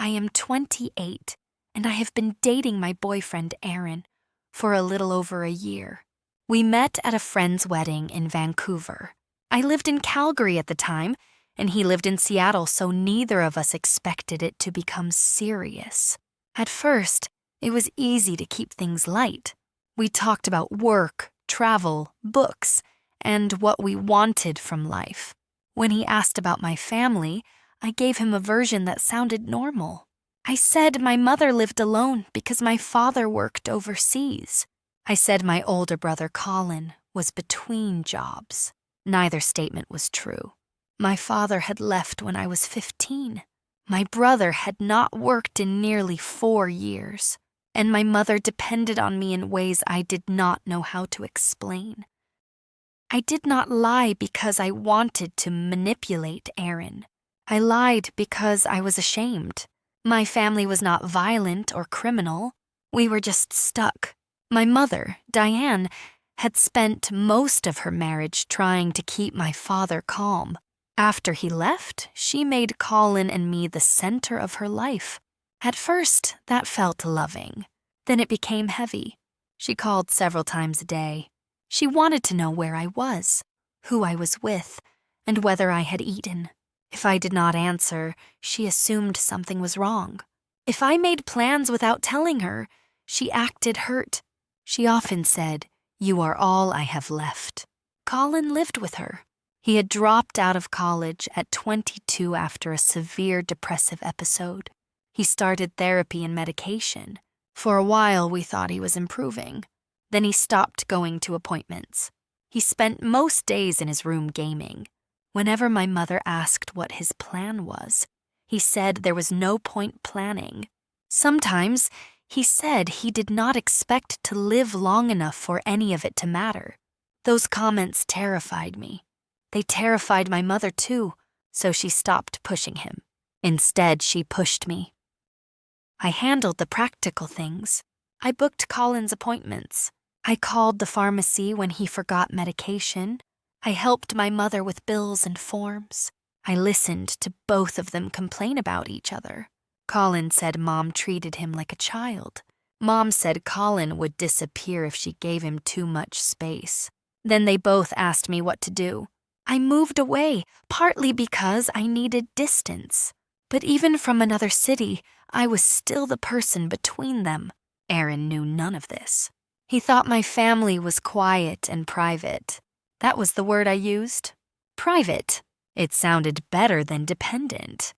I am 28, and I have been dating my boyfriend, Aaron, for a little over a year. We met at a friend's wedding in Vancouver. I lived in Calgary at the time, and he lived in Seattle, so neither of us expected it to become serious. At first, it was easy to keep things light. We talked about work, travel, books, and what we wanted from life. When he asked about my family, I gave him a version that sounded normal. I said my mother lived alone because my father worked overseas. I said my older brother, Colin, was between jobs. Neither statement was true. My father had left when I was 15. My brother had not worked in nearly 4 years, and my mother depended on me in ways I did not know how to explain. I did not lie because I wanted to manipulate Aaron. I lied because I was ashamed. My family was not violent or criminal. We were just stuck. My mother, Diane, had spent most of her marriage trying to keep my father calm. After he left, she made Colin and me the center of her life. At first, that felt loving. Then it became heavy. She called several times a day. She wanted to know where I was, who I was with, and whether I had eaten. If I did not answer, she assumed something was wrong. If I made plans without telling her, she acted hurt. She often said, "You are all I have left." Colin lived with her. He had dropped out of college at 22 after a severe depressive episode. He started therapy and medication. For a while, we thought he was improving. Then he stopped going to appointments. He spent most days in his room gaming. Whenever my mother asked what his plan was, he said there was no point planning. Sometimes, he said he did not expect to live long enough for any of it to matter. Those comments terrified me. They terrified my mother too, so she stopped pushing him. Instead, she pushed me. I handled the practical things. I booked Colin's appointments. I called the pharmacy when he forgot medication. I helped my mother with bills and forms. I listened to both of them complain about each other. Colin said Mom treated him like a child. Mom said Colin would disappear if she gave him too much space. Then they both asked me what to do. I moved away, partly because I needed distance. But even from another city, I was still the person between them. Aaron knew none of this. He thought my family was quiet and private. That was the word I used. Private. It sounded better than dependent.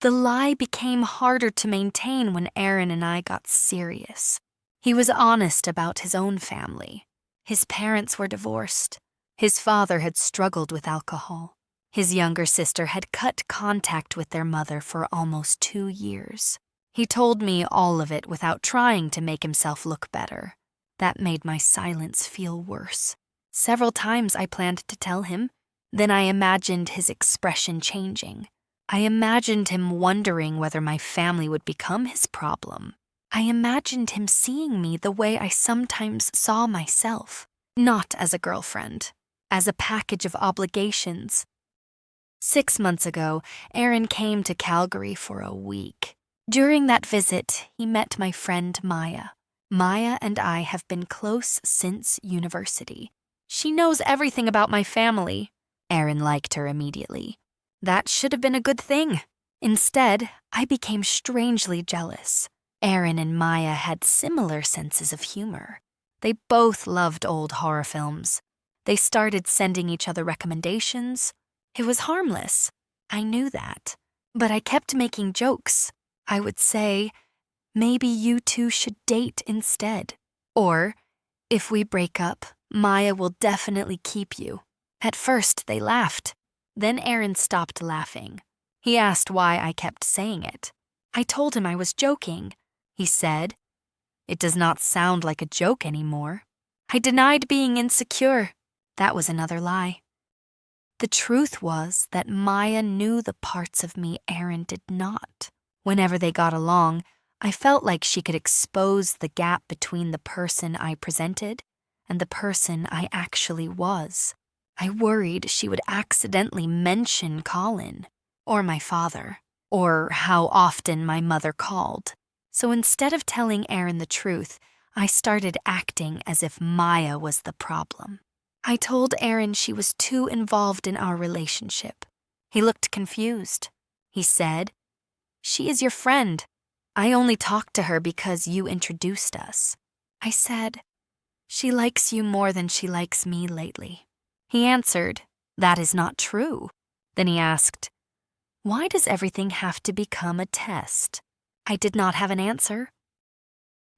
The lie became harder to maintain when Aaron and I got serious. He was honest about his own family. His parents were divorced. His father had struggled with alcohol. His younger sister had cut contact with their mother for almost 2 years. He told me all of it without trying to make himself look better. That made my silence feel worse. Several times I planned to tell him. Then I imagined his expression changing. I imagined him wondering whether my family would become his problem. I imagined him seeing me the way I sometimes saw myself, not as a girlfriend, as a package of obligations. 6 months ago, Aaron came to Calgary for a week. During that visit, he met my friend Maya. Maya and I have been close since university. She knows everything about my family. Aaron liked her immediately. That should have been a good thing. Instead, I became strangely jealous. Aaron and Maya had similar senses of humor. They both loved old horror films. They started sending each other recommendations. It was harmless. I knew that. But I kept making jokes. I would say, maybe you two should date instead. Or, if we break up, Maya will definitely keep you. At first, they laughed. Then Aaron stopped laughing. He asked why I kept saying it. I told him I was joking. He said, "It does not sound like a joke anymore." I denied being insecure. That was another lie. The truth was that Maya knew the parts of me Aaron did not. Whenever they got along, I felt like she could expose the gap between the person I presented and the person I actually was. I worried she would accidentally mention Colin or my father. or how often my mother called. So instead of telling Aaron the truth, I started acting as if Maya was the problem. I told Aaron she was too involved in our relationship. He looked confused. He said, "She is your friend. I only talked to her because you introduced us." I said, "She likes you more than she likes me lately." He answered, "That is not true." Then he asked, "Why does everything have to become a test?" I did not have an answer.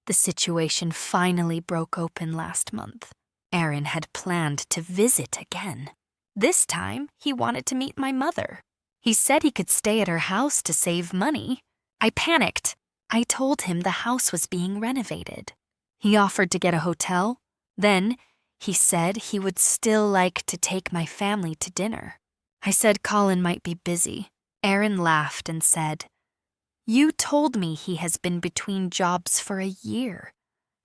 The situation finally broke open last month. Aaron had planned to visit again. This time, he wanted to meet my mother. He said he could stay at her house to save money. I panicked. I told him the house was being renovated. He offered to get a hotel. Then, he said he would still like to take my family to dinner. I said Colin might be busy. Aaron laughed and said, "You told me he has been between jobs for a year.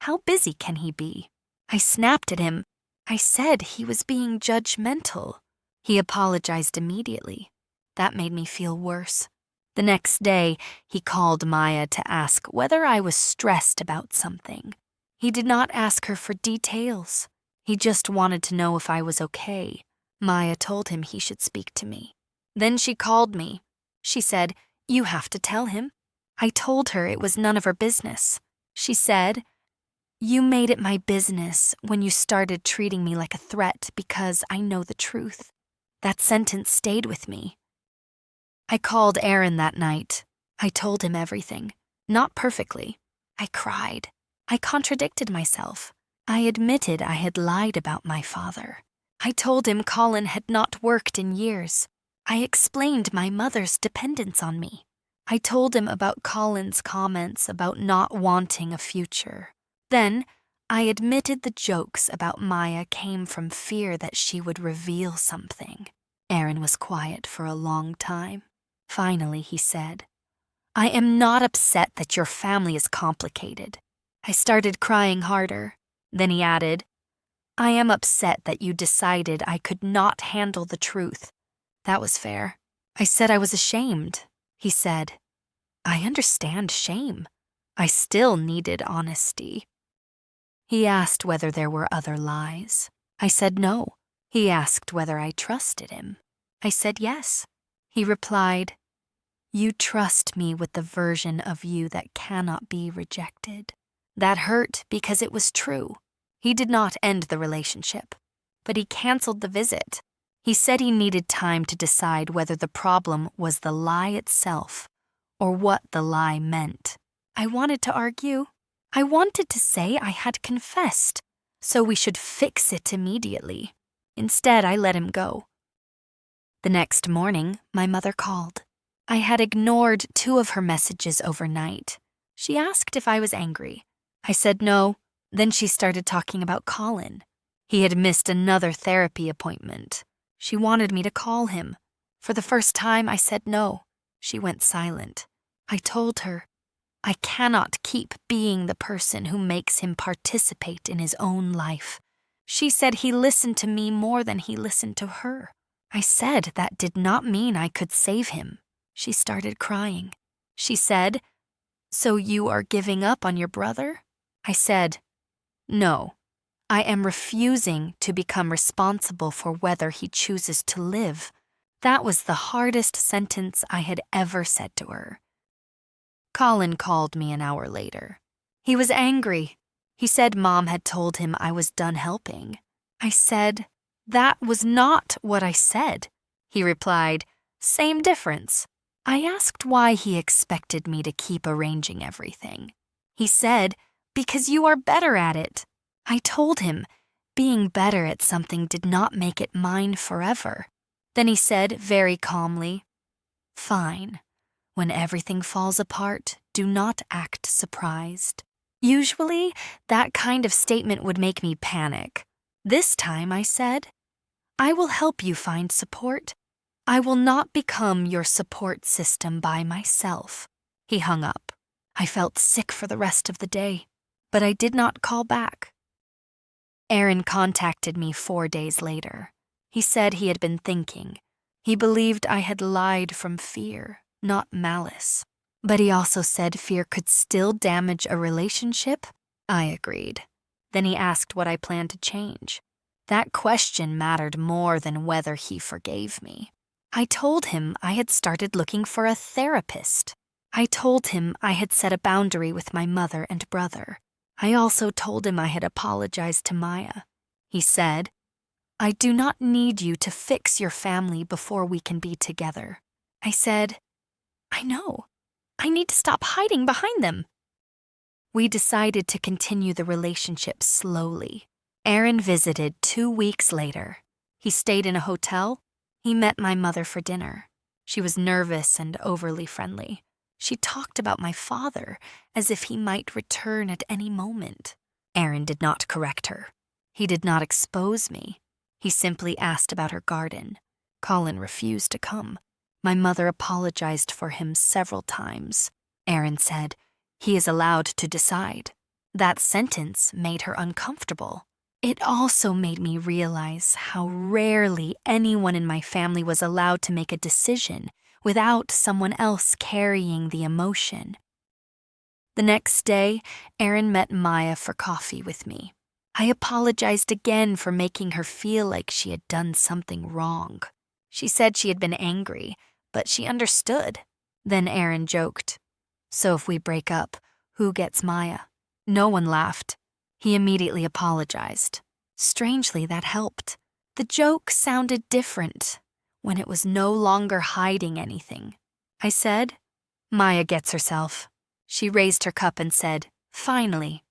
How busy can he be?" I snapped at him. I said he was being judgmental. He apologized immediately. That made me feel worse. The next day, he called Maya to ask whether I was stressed about something. He did not ask her for details. He just wanted to know if I was okay. Maya told him he should speak to me. Then she called me. She said, "You have to tell him." I told her it was none of her business. She said, "You made it my business when you started treating me like a threat because I know the truth." That sentence stayed with me. I called Aaron that night. I told him everything. Not perfectly. I cried. I contradicted myself. I admitted I had lied about my father. I told him Colin had not worked in years. I explained my mother's dependence on me. I told him about Colin's comments about not wanting a future. Then, I admitted the jokes about Maya came from fear that she would reveal something. Aaron was quiet for a long time. Finally, he said, "I am not upset that your family is complicated." I started crying harder. Then he added, "I am upset that you decided I could not handle the truth." That was fair. I said I was ashamed. He said, "I understand shame. I still needed honesty." He asked whether there were other lies. I said no. He asked whether I trusted him. I said yes. He replied, "You trust me with the version of you that cannot be rejected." That hurt because it was true. He did not end the relationship, but he canceled the visit. He said he needed time to decide whether the problem was the lie itself or what the lie meant. I wanted to argue. I wanted to say I had confessed, so we should fix it immediately. Instead, I let him go. The next morning, my mother called. I had ignored 2 of her messages overnight. She asked if I was angry. I said no. Then she started talking about Colin. He had missed another therapy appointment. She wanted me to call him. For the first time, I said no. She went silent. I told her, I cannot keep being the person who makes him participate in his own life. She said he listened to me more than he listened to her. I said that did not mean I could save him. She started crying. She said, "So you are giving up on your brother?" I said, "No. I am refusing to become responsible for whether he chooses to live." That was the hardest sentence I had ever said to her. Colin called me an hour later. He was angry. He said Mom had told him I was done helping. I said, "That was not what I said." He replied, "Same difference." I asked why he expected me to keep arranging everything. He said, "Because you are better at it." I told him, being better at something did not make it mine forever. Then he said very calmly, "Fine. When everything falls apart, do not act surprised." Usually, that kind of statement would make me panic. This time I said, "I will help you find support. I will not become your support system by myself." He hung up. I felt sick for the rest of the day, but I did not call back. Aaron contacted me 4 days later. He said he had been thinking. He believed I had lied from fear, not malice. But he also said fear could still damage a relationship. I agreed. Then he asked what I planned to change. That question mattered more than whether he forgave me. I told him I had started looking for a therapist. I told him I had set a boundary with my mother and brother. I also told him I had apologized to Maya. He said, "I do not need you to fix your family before we can be together." I said, "I know. I need to stop hiding behind them." We decided to continue the relationship slowly. Aaron visited 2 weeks later. He stayed in a hotel. He met my mother for dinner. She was nervous and overly friendly. She talked about my father as if he might return at any moment. Aaron did not correct her. He did not expose me. He simply asked about her garden. Colin refused to come. My mother apologized for him several times. Aaron said, "He is allowed to decide." That sentence made her uncomfortable. It also made me realize how rarely anyone in my family was allowed to make a decision without someone else carrying the emotion. The next day, Aaron met Maya for coffee with me. I apologized again for making her feel like she had done something wrong. She said she had been angry, but she understood. Then Aaron joked, "So if we break up, who gets Maya?" No one laughed. He immediately apologized. Strangely, that helped. The joke sounded different when it was no longer hiding anything. I said, "Maya gets herself." She raised her cup and said, "Finally."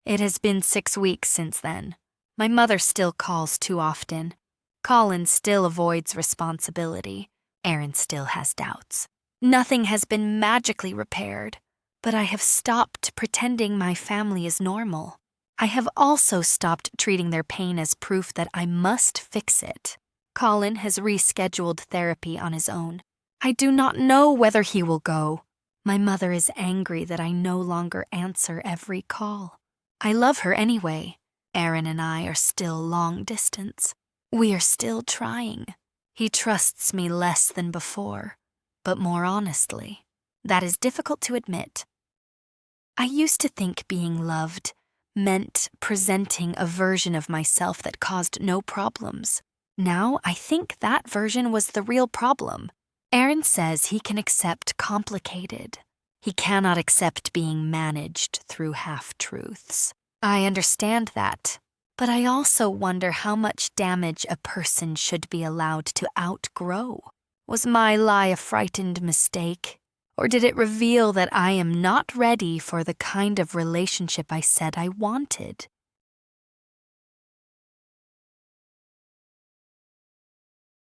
It has been 6 weeks since then. My mother still calls too often. Colin still avoids responsibility. Aaron still has doubts. Nothing has been magically repaired, but I have stopped pretending my family is normal. I have also stopped treating their pain as proof that I must fix it. Colin has rescheduled therapy on his own. I do not know whether he will go. My mother is angry that I no longer answer every call. I love her anyway. Aaron and I are still long distance. We are still trying. He trusts me less than before, but more honestly. That is difficult to admit. I used to think being loved meant presenting a version of myself that caused no problems. Now I think that version was the real problem. Aaron says he can accept complicated. He cannot accept being managed through half-truths. I understand that, but I also wonder how much damage a person should be allowed to outgrow. Was my lie a frightened mistake? Or did it reveal that I am not ready for the kind of relationship I said I wanted?